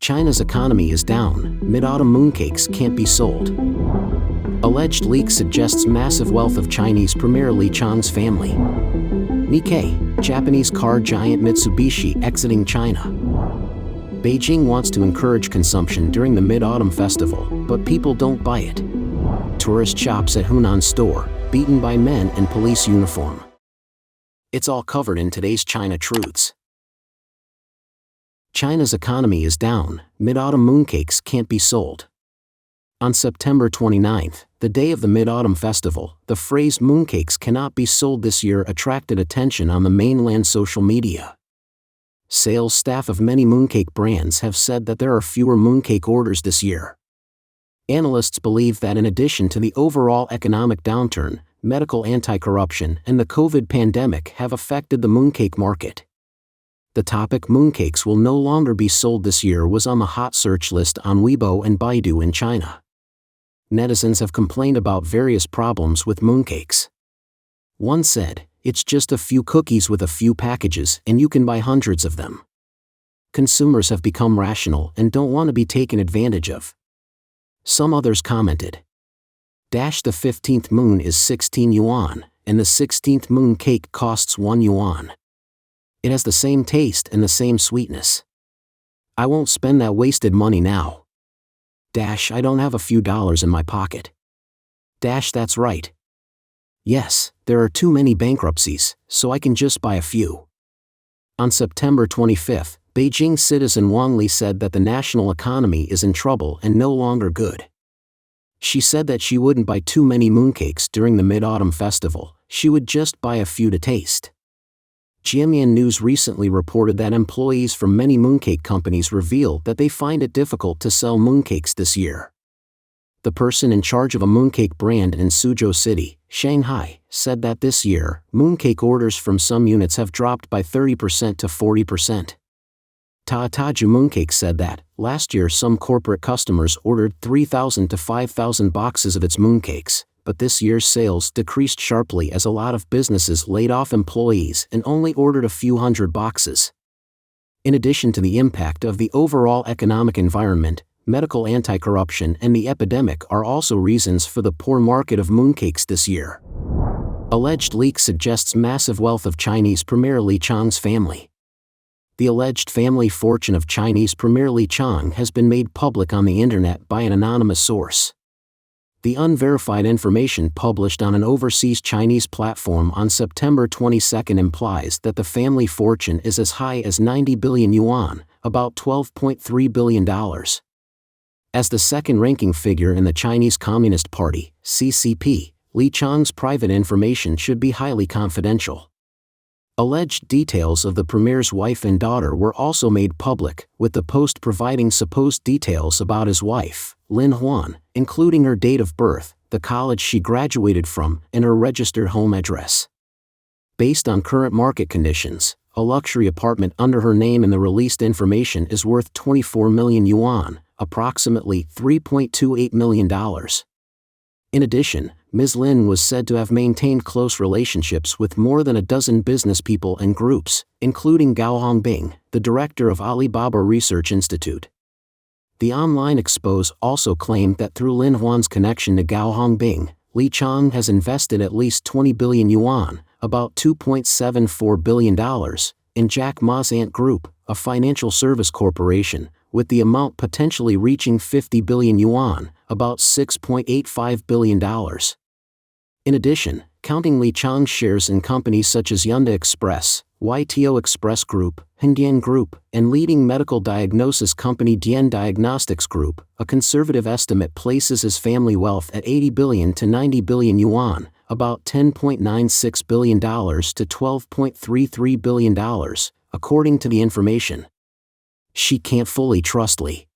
China's economy is down, mid-autumn mooncakes can't be sold. Alleged leak suggests massive wealth of Chinese Premier Li Qiang's family. Nikkei, Japanese car giant Mitsubishi exiting China. Beijing wants to encourage consumption during the Mid-Autumn Festival, but people don't buy it. Tourist shops at Hunan store, beaten by men in police uniform. It's all covered in today's China Truths. China's economy is down, mid-autumn mooncakes can't be sold. On September 29th, the day of the Mid-Autumn Festival, the phrase mooncakes cannot be sold this year attracted attention on the mainland social media. Sales staff of many mooncake brands have said that there are fewer mooncake orders this year. Analysts believe that in addition to the overall economic downturn, medical anti-corruption and the COVID pandemic have affected the mooncake market. The topic mooncakes will no longer be sold this year was on the hot search list on Weibo and Baidu in China. Netizens have complained about various problems with mooncakes. One said, "It's just a few cookies with a few packages and you can buy hundreds of them." Consumers have become rational and don't want to be taken advantage of. Some others commented, "The 15th moon is 16 yuan, and the 16th moon cake costs 1 yuan. It has the same taste and the same sweetness. I won't spend that wasted money now. I don't have a few dollars in my pocket. That's right. Yes, there are too many bankruptcies, so I can just buy a few." On September 25th, Beijing citizen Wang Li said that the national economy is in trouble and no longer good. She said that she wouldn't buy too many mooncakes during the Mid-Autumn Festival, she would just buy a few to taste. Qiang News recently reported that employees from many mooncake companies revealed that they find it difficult to sell mooncakes this year. The person in charge of a mooncake brand in Suzhou City, Shanghai, said that this year, mooncake orders from some units have dropped by 30% to 40%. Taotaju Mooncake said that, last year some corporate customers ordered 3,000 to 5,000 boxes of its mooncakes, but this year's sales decreased sharply as a lot of businesses laid off employees and only ordered a few hundred boxes. In addition to the impact of the overall economic environment, medical anti-corruption and the epidemic are also reasons for the poor market of mooncakes this year. Alleged leak suggests massive wealth of Chinese Premier Li Qiang's family. The alleged family fortune of Chinese Premier Li Qiang has been made public on the internet by an anonymous source. The unverified information published on an overseas Chinese platform on September 22 implies that the family fortune is as high as 90 billion yuan, about $12.3 billion. As the second-ranking figure in the Chinese Communist Party, CCP, Li Qiang's private information should be highly confidential. Alleged details of the premier's wife and daughter were also made public, with the post providing supposed details about his wife, Lin Huan, including her date of birth, the college she graduated from, and her registered home address. Based on current market conditions, a luxury apartment under her name in the released information is worth 24 million yuan, approximately $3.28 million. In addition, Ms. Lin was said to have maintained close relationships with more than a dozen business people and groups, including Gao Hongbing, the director of Alibaba Research Institute. The online expose also claimed that through Lin Huan's connection to Gao Hongbing, Li Qiang has invested at least 20 billion yuan, about $2.74 billion, in Jack Ma's Ant Group, a financial service corporation, with the amount potentially reaching 50 billion yuan, about $6.85 billion. In addition, counting Li Qiang's shares in companies such as Hyundai Express, YTO Express Group, Hengdian Group, and leading medical diagnosis company Dian Diagnostics Group, a conservative estimate places his family wealth at 80 billion to 90 billion yuan, about $10.96 billion to $12.33 billion, according to the information. She can't fully trust Li.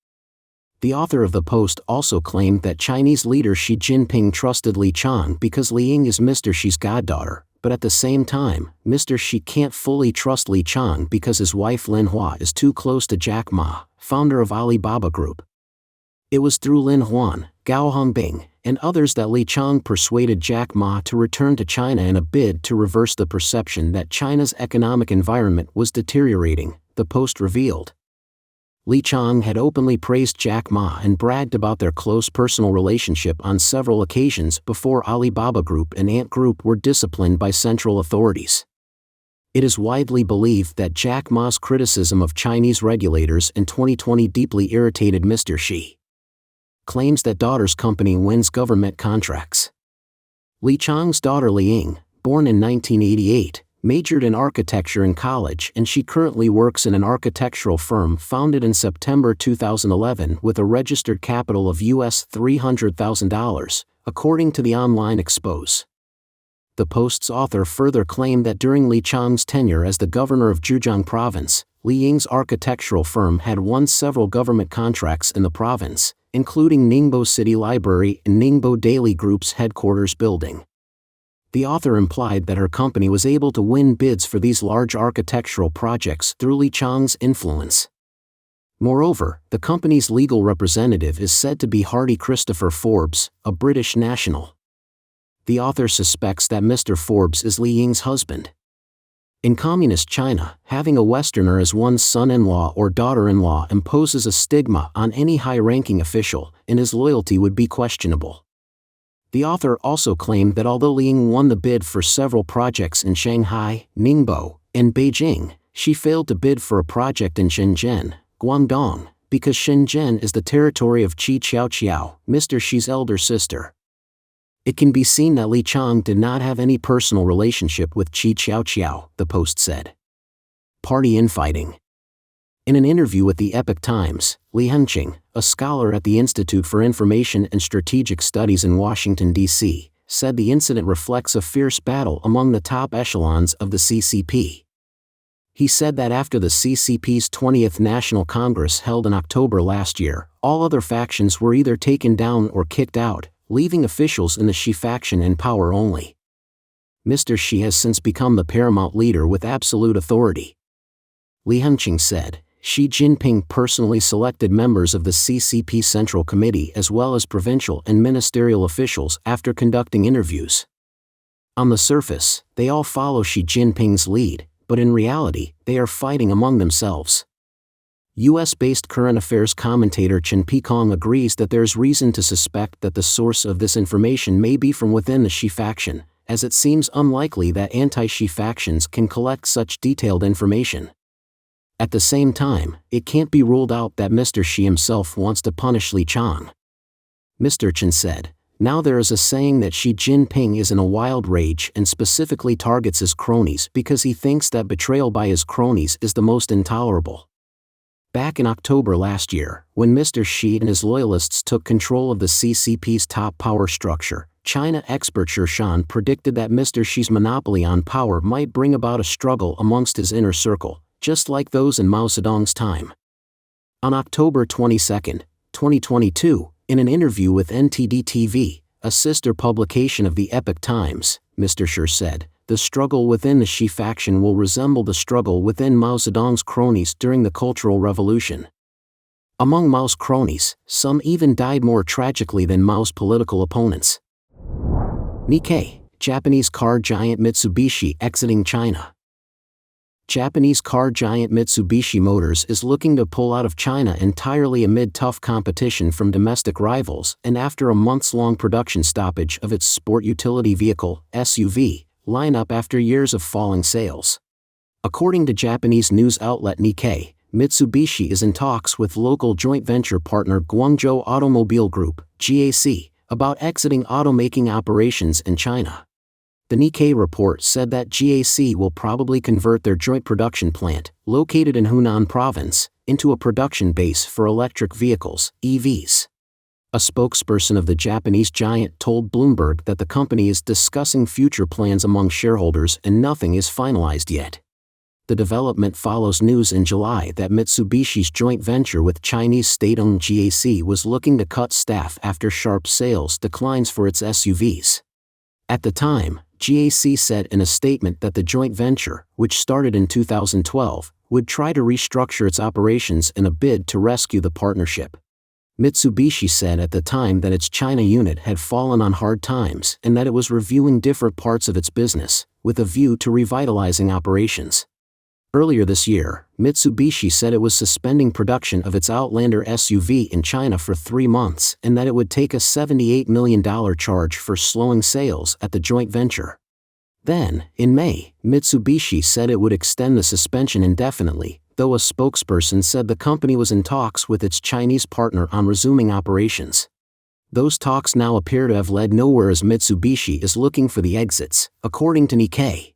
The author of the post also claimed that Chinese leader Xi Jinping trusted Li Qiang because Li Ying is Mr. Xi's goddaughter, but at the same time, Mr. Xi can't fully trust Li Qiang because his wife Lin Hua is too close to Jack Ma, founder of Alibaba Group. It was through Lin Huan, Gao Hongbing, and others that Li Qiang persuaded Jack Ma to return to China in a bid to reverse the perception that China's economic environment was deteriorating, the post revealed. Li Qiang had openly praised Jack Ma and bragged about their close personal relationship on several occasions before Alibaba Group and Ant Group were disciplined by central authorities. It is widely believed that Jack Ma's criticism of Chinese regulators in 2020 deeply irritated Mr. Xi. Claims that daughter's company wins government contracts. Li Qiang's daughter Li Ying, born in 1988, majored in architecture in college, and she currently works in an architectural firm founded in September 2011 with a registered capital of US $300,000, according to the online expose. The Post's author further claimed that during Li Qiang's tenure as the governor of Zhejiang province, Li Ying's architectural firm had won several government contracts in the province, including Ningbo City Library and Ningbo Daily Group's headquarters building. The author implied that her company was able to win bids for these large architectural projects through Li Qiang's influence. Moreover, the company's legal representative is said to be Hardy Christopher Forbes, a British national. The author suspects that Mr. Forbes is Li Ying's husband. In communist China, having a Westerner as one's son-in-law or daughter-in-law imposes a stigma on any high-ranking official, and his loyalty would be questionable. The author also claimed that although Li Ying won the bid for several projects in Shanghai, Ningbo, and Beijing, she failed to bid for a project in Shenzhen, Guangdong, because Shenzhen is the territory of Qi Qiaoqiao, Mr. Xi's elder sister. It can be seen that Li Qiang did not have any personal relationship with Qi Qiaoqiao, the Post said. Party infighting. In an interview with the Epoch Times, Li Henqing, a scholar at the Institute for Information and Strategic Studies in Washington, D.C., said the incident reflects a fierce battle among the top echelons of the CCP. He said that after the CCP's 20th National Congress held in October last year, all other factions were either taken down or kicked out, leaving officials in the Xi faction in power only. Mr. Xi has since become the paramount leader with absolute authority. Li Henqing said, Xi Jinping personally selected members of the CCP Central Committee as well as provincial and ministerial officials after conducting interviews. On the surface, they all follow Xi Jinping's lead, but in reality, they are fighting among themselves. US-based current affairs commentator Chen Pekong agrees that there's reason to suspect that the source of this information may be from within the Xi faction, as it seems unlikely that anti-Xi factions can collect such detailed information. At the same time, it can't be ruled out that Mr. Xi himself wants to punish Li Qiang. Mr. Chen said, now there is a saying that Xi Jinping is in a wild rage and specifically targets his cronies because he thinks that betrayal by his cronies is the most intolerable. Back in October last year, when Mr. Xi and his loyalists took control of the CCP's top power structure, China expert Xu Shan predicted that Mr. Xi's monopoly on power might bring about a struggle amongst his inner circle, just like those in Mao Zedong's time. On October 22, 2022, in an interview with NTD-TV, a sister publication of the Epoch Times, Mr. Xu said, the struggle within the Xi faction will resemble the struggle within Mao Zedong's cronies during the Cultural Revolution. Among Mao's cronies, some even died more tragically than Mao's political opponents. Nikkei, Japanese car giant Mitsubishi exiting China. Japanese car giant Mitsubishi Motors is looking to pull out of China entirely amid tough competition from domestic rivals and after a months-long production stoppage of its sport utility vehicle, SUV, lineup after years of falling sales. According to Japanese news outlet Nikkei, Mitsubishi is in talks with local joint venture partner Guangzhou Automobile Group, GAC, about exiting automaking operations in China. The Nikkei report said that GAC will probably convert their joint production plant, located in Hunan province, into a production base for electric vehicles, EVs. A spokesperson of the Japanese giant told Bloomberg that the company is discussing future plans among shareholders and nothing is finalized yet. The development follows news in July that Mitsubishi's joint venture with Chinese state-owned GAC was looking to cut staff after sharp sales declines for its SUVs. At the time, GAC said in a statement that the joint venture, which started in 2012, would try to restructure its operations in a bid to rescue the partnership. Mitsubishi said at the time that its China unit had fallen on hard times and that it was reviewing different parts of its business, with a view to revitalizing operations. Earlier this year, Mitsubishi said it was suspending production of its Outlander SUV in China for 3 months and that it would take a $78 million charge for slowing sales at the joint venture. Then, in May, Mitsubishi said it would extend the suspension indefinitely, though a spokesperson said the company was in talks with its Chinese partner on resuming operations. Those talks now appear to have led nowhere as Mitsubishi is looking for the exits, according to Nikkei.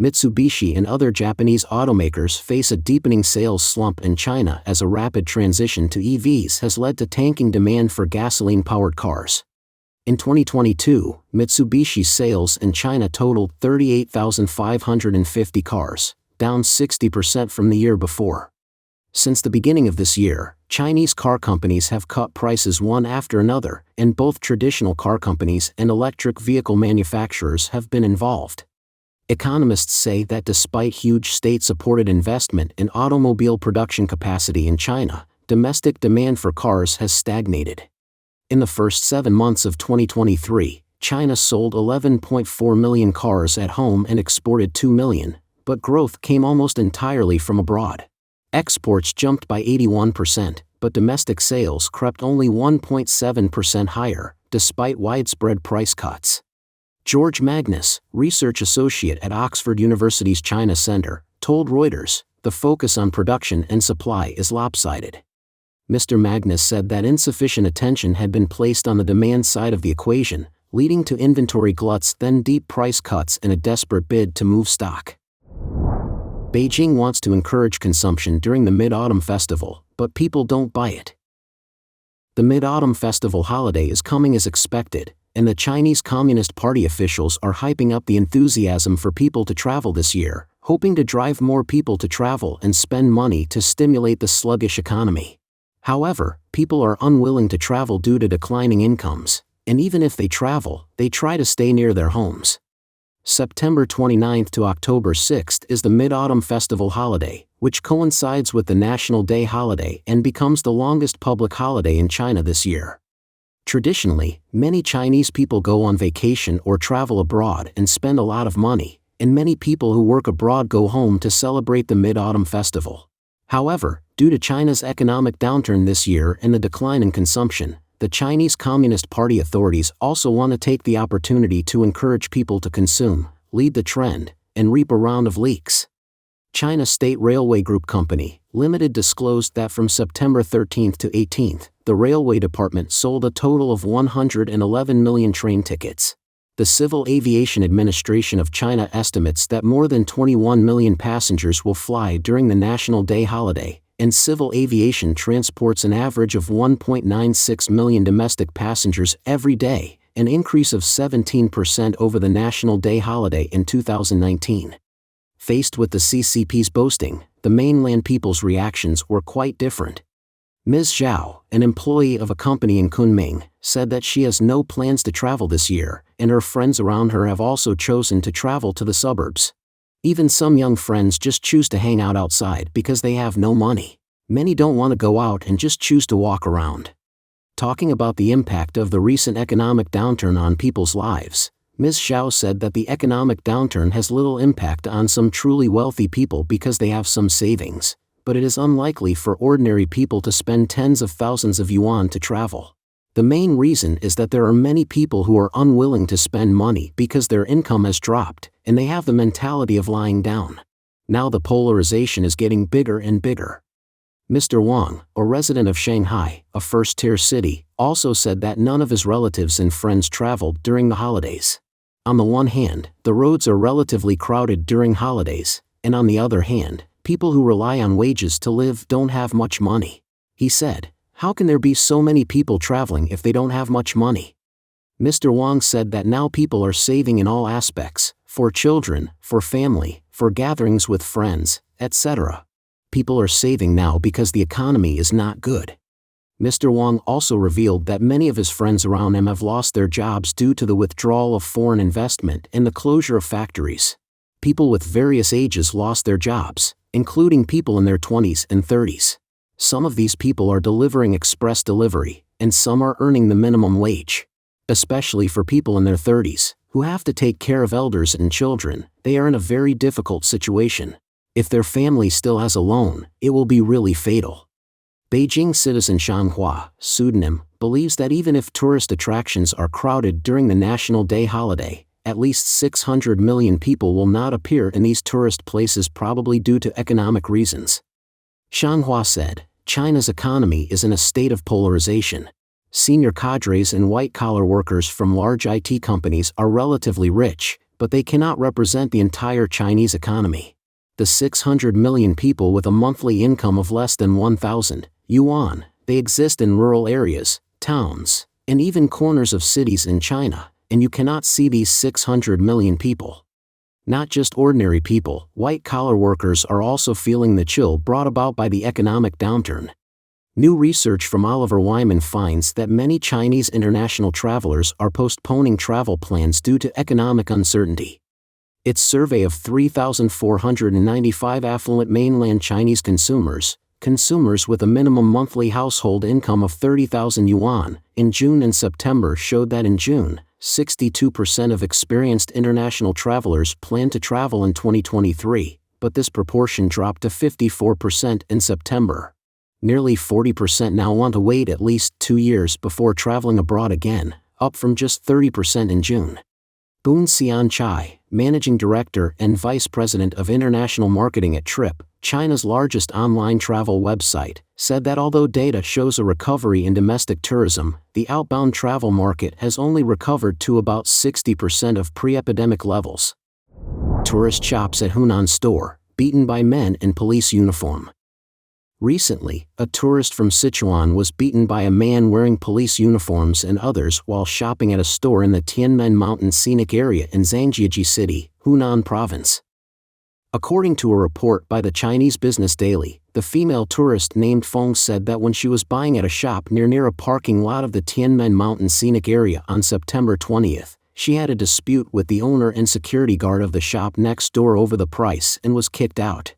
Mitsubishi and other Japanese automakers face a deepening sales slump in China as a rapid transition to EVs has led to tanking demand for gasoline-powered cars. In 2022, Mitsubishi's sales in China totaled 38,550 cars, down 60% from the year before. Since the beginning of this year, Chinese car companies have cut prices one after another, and both traditional car companies and electric vehicle manufacturers have been involved. Economists say that despite huge state-supported investment in automobile production capacity in China, domestic demand for cars has stagnated. In the first 7 months of 2023, China sold 11.4 million cars at home and exported 2 million, but growth came almost entirely from abroad. Exports jumped by 81%, but domestic sales crept only 1.7% higher, despite widespread price cuts. George Magnus, research associate at Oxford University's China Center, told Reuters, "The focus on production and supply is lopsided." Mr. Magnus said that insufficient attention had been placed on the demand side of the equation, leading to inventory gluts then deep price cuts in a desperate bid to move stock. Beijing wants to encourage consumption during the Mid-Autumn Festival, but people don't buy it. The Mid-Autumn Festival holiday is coming as expected, and the Chinese Communist Party officials are hyping up the enthusiasm for people to travel this year, hoping to drive more people to travel and spend money to stimulate the sluggish economy. However, people are unwilling to travel due to declining incomes, and even if they travel, they try to stay near their homes. September 29th to October 6th is the Mid-Autumn Festival holiday, which coincides with the National Day holiday and becomes the longest public holiday in China this year. Traditionally, many Chinese people go on vacation or travel abroad and spend a lot of money, and many people who work abroad go home to celebrate the Mid-Autumn Festival. However, due to China's economic downturn this year and the decline in consumption, the Chinese Communist Party authorities also want to take the opportunity to encourage people to consume, lead the trend, and reap a round of leaks. China State Railway Group Company, Limited disclosed that from September 13th to 18th, the railway department sold a total of 111 million train tickets. The Civil Aviation Administration of China estimates that more than 21 million passengers will fly during the National Day holiday, and civil aviation transports an average of 1.96 million domestic passengers every day, an increase of 17% over the National Day holiday in 2019. Faced with the CCP's boasting, the mainland people's reactions were quite different. Ms. Zhao, an employee of a company in Kunming, said that she has no plans to travel this year, and her friends around her have also chosen to travel to the suburbs. Even some young friends just choose to hang out outside because they have no money. Many don't want to go out and just choose to walk around. Talking about the impact of the recent economic downturn on people's lives, Ms. Zhao said that the economic downturn has little impact on some truly wealthy people because they have some savings, but it is unlikely for ordinary people to spend tens of thousands of yuan to travel. The main reason is that there are many people who are unwilling to spend money because their income has dropped, and they have the mentality of lying down. Now the polarization is getting bigger and bigger. Mr. Wang, a resident of Shanghai, a first-tier city, also said that none of his relatives and friends traveled during the holidays. On the one hand, the roads are relatively crowded during holidays, and on the other hand, people who rely on wages to live don't have much money. He said, "How can there be so many people traveling if they don't have much money?" Mr. Wang said that now people are saving in all aspects, for children, for family, for gatherings with friends, etc. People are saving now because the economy is not good. Mr. Wang also revealed that many of his friends around him have lost their jobs due to the withdrawal of foreign investment and the closure of factories. People with various ages lost their jobs, including people in their 20s and 30s. Some of these people are delivering express delivery, and some are earning the minimum wage. Especially for people in their 30s, who have to take care of elders and children, they are in a very difficult situation. If their family still has a loan, it will be really fatal. Beijing citizen Qiang pseudonym, believes that even if tourist attractions are crowded during the National Day holiday, at least 600 million people will not appear in these tourist places, probably due to economic reasons. Qiang said, China's economy is in a state of polarization. Senior cadres and white-collar workers from large IT companies are relatively rich, but they cannot represent the entire Chinese economy. The 600 million people with a monthly income of less than 1,000 yuan, they exist in rural areas, towns, and even corners of cities in China, and you cannot see these 600 million people. Not just ordinary people, white-collar workers are also feeling the chill brought about by the economic downturn. New research from Oliver Wyman finds that many Chinese international travelers are postponing travel plans due to economic uncertainty. Its survey of 3,495 affluent mainland Chinese consumers with a minimum monthly household income of 30,000 yuan, in June and September showed that in June, 62% of experienced international travelers plan to travel in 2023, but this proportion dropped to 54% in September. Nearly 40% now want to wait at least 2 years before traveling abroad again, up from just 30% in June. Boon Xian-Chai, Managing Director and Vice President of International Marketing at Trip, China's largest online travel website, said that although data shows a recovery in domestic tourism, the outbound travel market has only recovered to about 60% of pre-epidemic levels. Tourist shops at Hunan store, beaten by men in police uniform. Recently, a tourist from Sichuan was beaten by a man wearing police uniforms and others while shopping at a store in the Tianmen Mountain Scenic Area in Zhangjiajie City, Hunan Province. According to a report by the Chinese Business Daily, the female tourist named Feng said that when she was buying at a shop near a parking lot of the Tianmen Mountain Scenic Area on September 20th, she had a dispute with the owner and security guard of the shop next door over the price and was kicked out.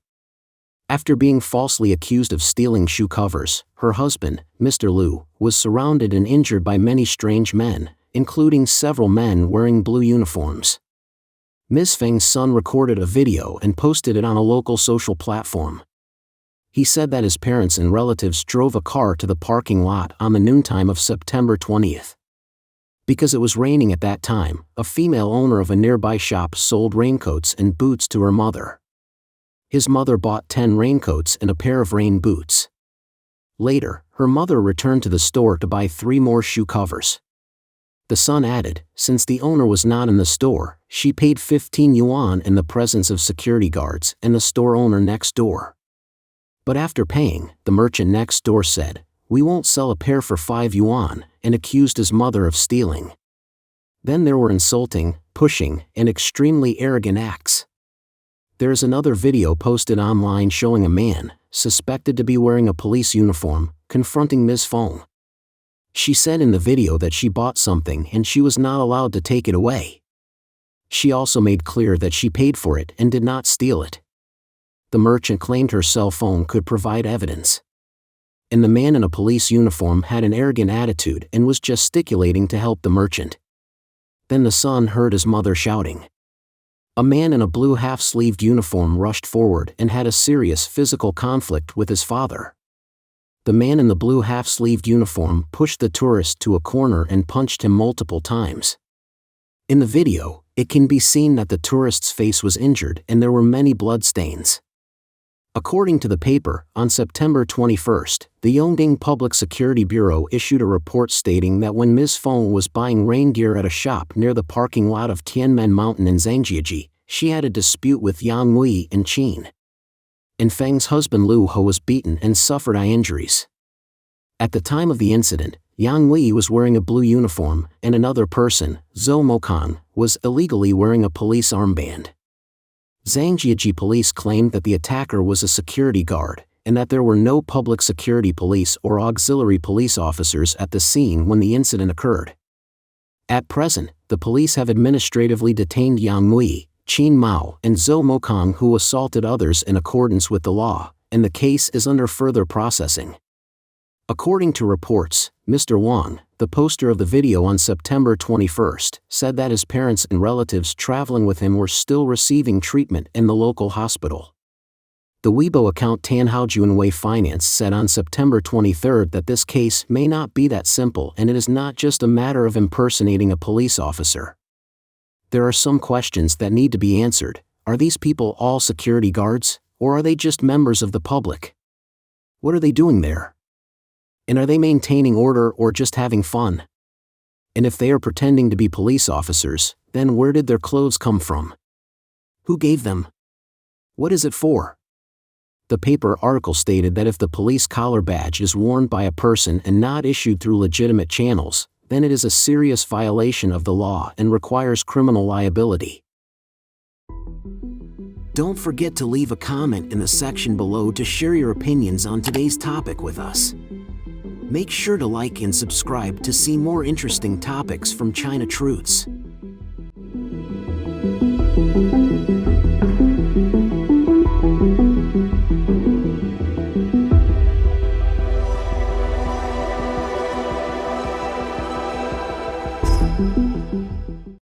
After being falsely accused of stealing shoe covers, her husband, Mr. Liu, was surrounded and injured by many strange men, including several men wearing blue uniforms. Ms. Feng's son recorded a video and posted it on a local social platform. He said that his parents and relatives drove a car to the parking lot on the noontime of September 20th. Because it was raining at that time, a female owner of a nearby shop sold raincoats and boots to her mother. His mother bought 10 raincoats and a pair of rain boots. Later, her mother returned to the store to buy 3 more shoe covers. The son added, since the owner was not in the store, she paid 15 yuan in the presence of security guards and the store owner next door. But after paying, the merchant next door said, "We won't sell a pair for 5 yuan, and accused his mother of stealing. Then there were insulting, pushing, and extremely arrogant acts. There is another video posted online showing a man, suspected to be wearing a police uniform, confronting Ms. Feng. She said in the video that she bought something and she was not allowed to take it away. She also made clear that she paid for it and did not steal it. The merchant claimed her cell phone could provide evidence. And the man in a police uniform had an arrogant attitude and was gesticulating to help the merchant. Then the son heard his mother shouting. A man in a blue half-sleeved uniform rushed forward and had a serious physical conflict with his father. The man in the blue half-sleeved uniform pushed the tourist to a corner and punched him multiple times. In the video, it can be seen that the tourist's face was injured and there were many bloodstains. According to the paper, on September 21st, the Yongding Public Security Bureau issued a report stating that when Ms. Feng was buying rain gear at a shop near the parking lot of Tianmen Mountain in Zhangjiajie, she had a dispute with Yang Wei and Qin. And Feng's husband Liu He was beaten and suffered eye injuries. At the time of the incident, Yang Wei was wearing a blue uniform, and another person, Zhou Mokang, was illegally wearing a police armband. Zhangjiajie police claimed that the attacker was a security guard, and that there were no public security police or auxiliary police officers at the scene when the incident occurred. At present, the police have administratively detained Yang Wei, Qin Mao, and Zhou Mokang, who assaulted others in accordance with the law, and the case is under further processing. According to reports, Mr. Wang, the poster of the video on September 21st, said that his parents and relatives traveling with him were still receiving treatment in the local hospital. The Weibo account Tanhao Junwei Finance said on September 23 that this case may not be that simple and it is not just a matter of impersonating a police officer. There are some questions that need to be answered. Are these people all security guards, or are they just members of the public? What are they doing there? And are they maintaining order or just having fun? And if they are pretending to be police officers, then where did their clothes come from? Who gave them? What is it for? The paper article stated that if the police collar badge is worn by a person and not issued through legitimate channels, then it is a serious violation of the law and requires criminal liability. Don't forget to leave a comment in the section below to share your opinions on today's topic with us. Make sure to like and subscribe to see more interesting topics from China Truths.